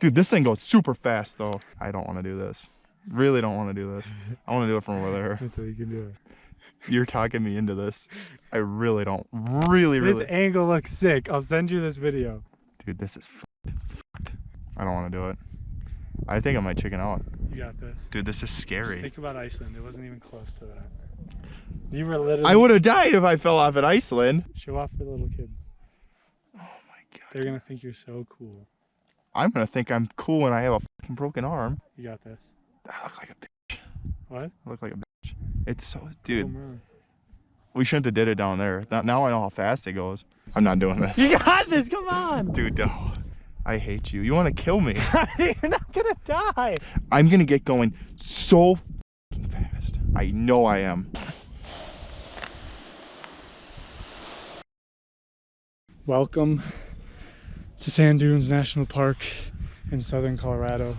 Dude, this thing goes super fast though. I don't want to do this. Really don't want to do this. I want to do it from over there. Until you can do it. You're talking me into this. I really don't. Really. This angle looks sick. I'll send you this video. Dude, this is fucked. I don't want to do it. I think I might chicken out. You got this. Dude, this is scary. Just think about Iceland. It wasn't even close to that. You were literally... I would have died if I fell off at Iceland. Show off for the little kids. Oh my god. They're gonna think you're so cool. I'm gonna think I'm cool when I have a fucking broken arm. You got this. I look like a bitch. What? I look like a bitch. It's so... Dude. Oh, We shouldn't have did it down there. Now I know how fast it goes. I'm not doing this. you got this, come on! Dude, no. I hate you. You want to kill me. You're not gonna die. I'm gonna get going so fucking fast. I know I am. Welcome to Sand Dunes National Park in southern Colorado.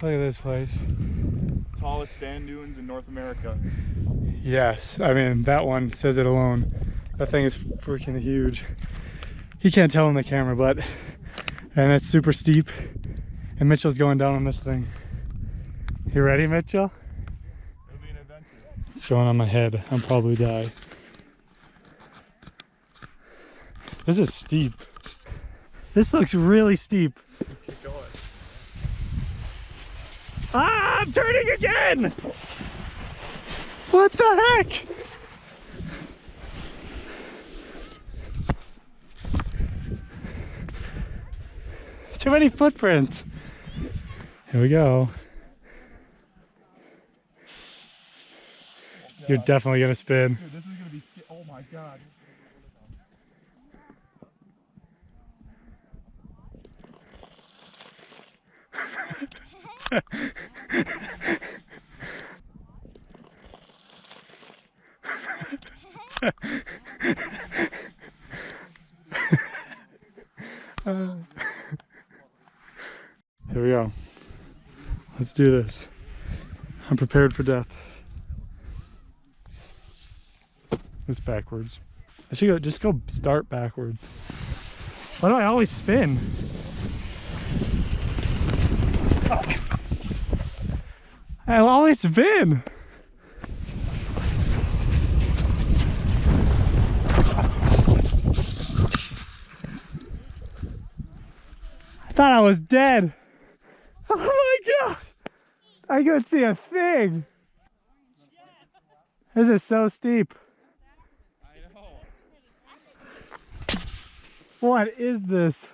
Look at this place. Tallest sand dunes in North America. Yes, I mean, that one says it alone. That thing is freaking huge. You can't tell in the camera, but, and it's super steep. And Mitchell's going down on this thing. You ready, Mitchell? It'll be an adventure. It's going on my head. I'll probably die. This is steep. This looks really steep. Keep going. Ah, I'm turning again! What the heck? Too many footprints. Here we go. You're definitely gonna spin. Dude, this is gonna be... Oh my god. Here we go. Let's do this. I'm prepared for death. It's backwards. I should go, just go start backwards. Why do I always spin? I'll always spin. I thought I was dead. Oh my gosh! I couldn't see a thing. This is so steep. I know. What is this?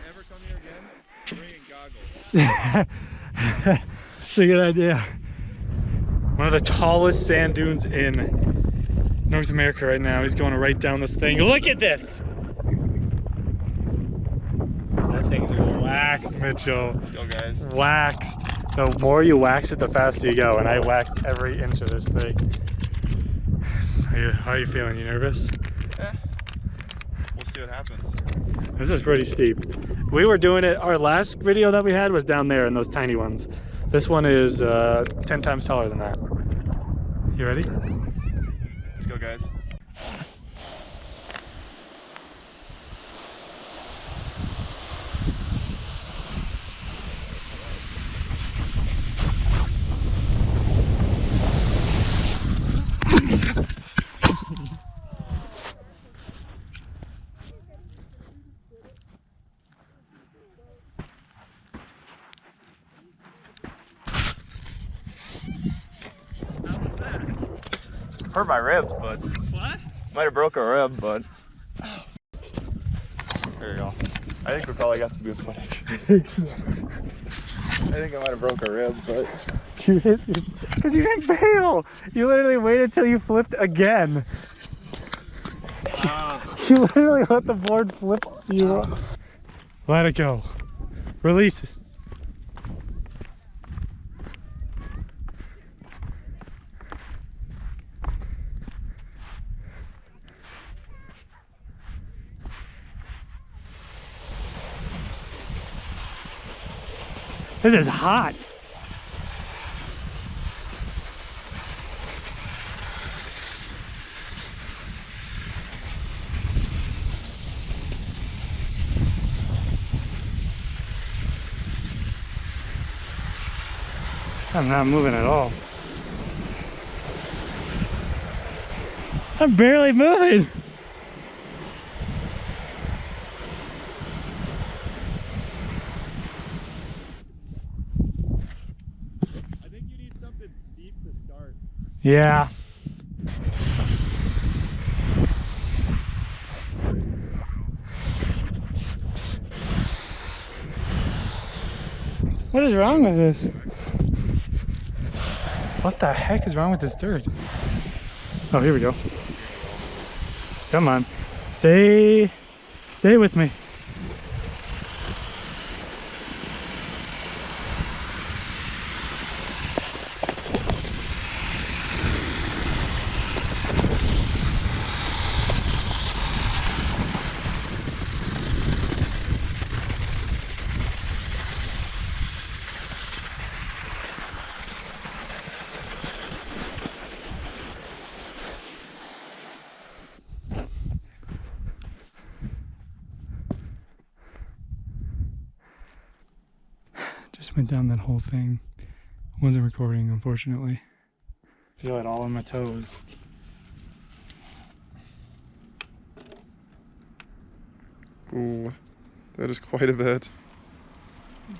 Ever come here again? Bring goggles. It's a good idea. One of the tallest sand dunes in North America right now. He's going right down this thing. Look at this! That thing's waxed, Mitchell. Let's go, guys. Waxed. The more you wax it, the faster you go. And I waxed every inch of this thing. How are you feeling? You nervous? Yeah. We'll see what happens. This is pretty steep. We were doing it, our last video that we had was down there in those tiny ones. This one is 10 times taller than that. You ready? Let's go, guys. Hurt my ribs, but What? might have broke a rib, but there you go. I think we probably got some good footage. I think I might have broke a rib, but You hit because you didn't fail. You literally waited till you flipped again. You literally let the board flip you. Let it go. Release it. This is hot. I'm not moving at all. I'm barely moving. I think you need something steep to start. Yeah. What is wrong with this? What the heck is wrong with this dirt? Oh, here we go. Come on. Stay with me. Just went down that whole thing. Wasn't recording, unfortunately. Feel it all in my toes. Ooh, that is quite a bit.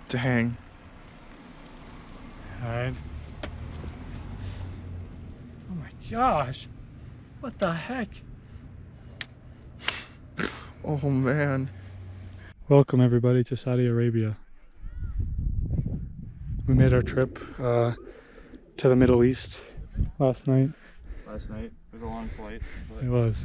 Dang. Alright. Oh my gosh. What the heck? Oh man. Welcome everybody to Saudi Arabia. We made our trip to the Middle East last night. Last night, it was a long flight. It was.